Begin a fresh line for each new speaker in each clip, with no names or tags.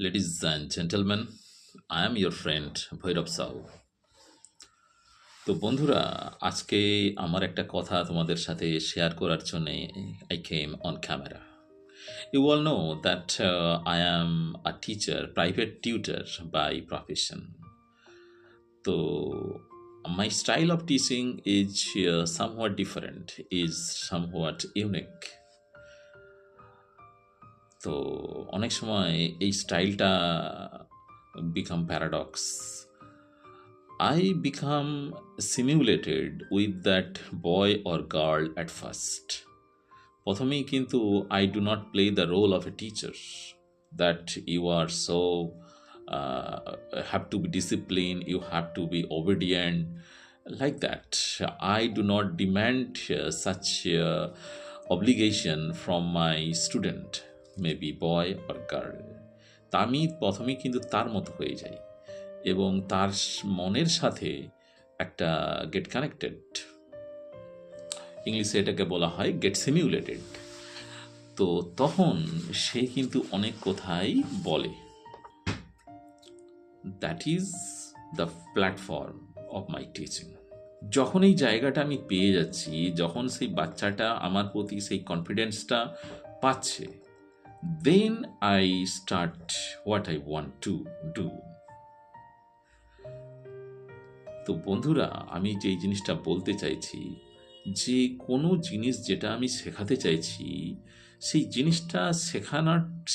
Ladies and gentlemen, I am your friend Bhairab Sau. তো বন্ধুরা, আজকে আমার একটা কথা তোমাদের সাথে শেয়ার করার জন্যে I came on camera. You all know that I am a teacher, private tutor by profession. So my style of teaching is somewhat different, is somewhat unique. তো অনেক সময় এই স্টাইলটা become paradox. I become simulated with that boy or girl at first. প্রথমেই কিন্তু I do not play the role of a teacher, that you are so have to be disciplined, you have to be obedient, like that. I do not demand such obligation from my student, maybe boy or girl. তা আমি প্রথমেই কিন্তু তার মতো হয়ে যাই এবং তার মনের সাথে একটা গেট কানেক্টেড। ইংলিশে এটাকে বলা হয় গেট সিমিউলেটেড। তো তখন সে কিন্তু অনেক কথাই বলে। That is the platform of my teaching. যখন এই জায়গাটা আমি পেয়ে যাচ্ছি, যখন সেই বাচ্চাটা আমার প্রতি সেই কনফিডেন্সটা পাচ্ছে, then I start what I want to do. তো বন্ধুরা, আমি যেই জিনিসটা বলতে চাইছি, যে কোনো জিনিস যেটা আমি শেখাতে চাইছি, সেই জিনিসটা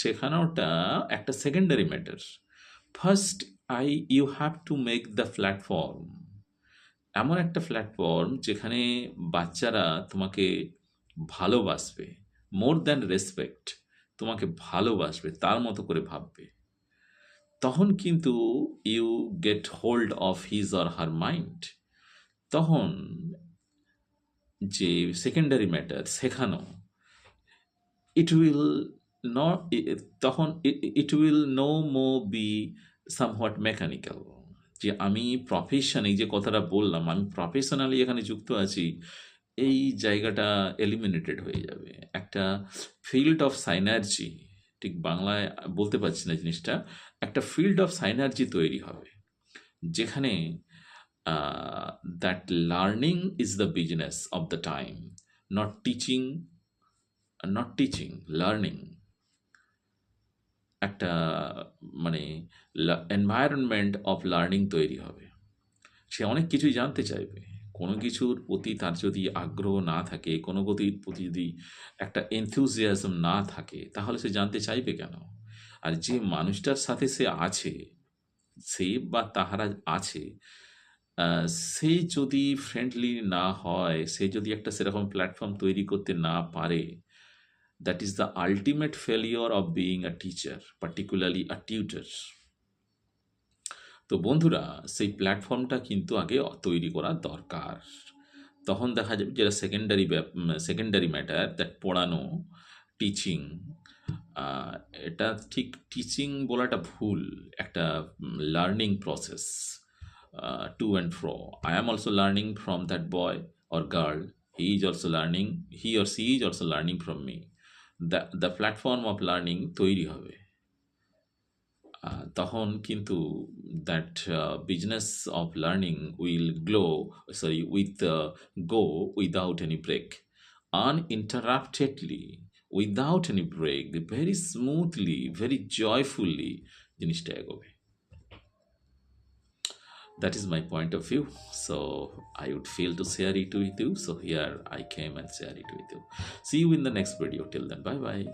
শেখানোটা একটা secondary matter. First you have to make the platform, এমন একটা প্ল্যাটফর্ম যেখানে বাচ্চারা তোমাকে ভালোবাসবে, মোর দ্যান রেসপেক্ট, তোমাকে ভালোবাসবে, তার মতো করে ভাববে। তখন কিন্তু you get hold of his or her mind. তখন যে সেকেন্ডারি ম্যাটার শেখানো, ইট উইল নট, তখন it will no more be somewhat mechanical. যে আমি প্রফেশন, এই যে কথাটা বললাম, আমি প্রফেশনালি এখানে যুক্ত আছি, এই জায়গাটা এলিমিনেটেড হয়ে যাবে। একটা ফিল্ড অফ সাইনার্জি, ঠিক বাংলায় বলতে পারছি না জিনিসটা, একটা ফিল্ড অফ সাইনার্জি তৈরি হবে, যেখানে that learning is the business of the time, not teaching, learning. একটা মানে এনভায়রনমেন্ট অফ লার্নিং তৈরি হবে। সে অনেক কিছুই জানতে চাইবে। কোনো কিছুর প্রতি তার যদি আগ্রহ না থাকে, কোনো কিছুর প্রতি যদি একটা এনথুজিয়াজম না থাকে, তাহলে সে জানতে চাইবে কেন? আর যে মানুষটার সাথে সে আছে, সে বা তাহারা আছে, সে যদি ফ্রেন্ডলি না হয়, সে যদি একটা সেরকম প্ল্যাটফর্ম তৈরি করতে না পারে, that is the ultimate failure of being a teacher, particularly a tutor. তো বন্ধুরা, সেই প্ল্যাটফর্মটা কিন্তু আগে তৈরি করা দরকার। তখন দেখা যাবে যেটা সেকেন্ডারি ম্যাটার, দ্যাট পড়ানো, টিচিং, এটা ঠিক টিচিং বলাটা ভুল, একটা learning process, to and fro. I am also learning from that boy or girl, he is also learning, he or she is also learning from me. The platform of learning তৈরি হবে। তখন কিন্তু that business of learning will go without any break, uninterruptedly, without any break, very smoothly, very joyfully জিনিসটা এগোবে। That is my point of view. So I would feel to share it with you. So here I came and share it with you. See you in the next video. Till then, bye bye.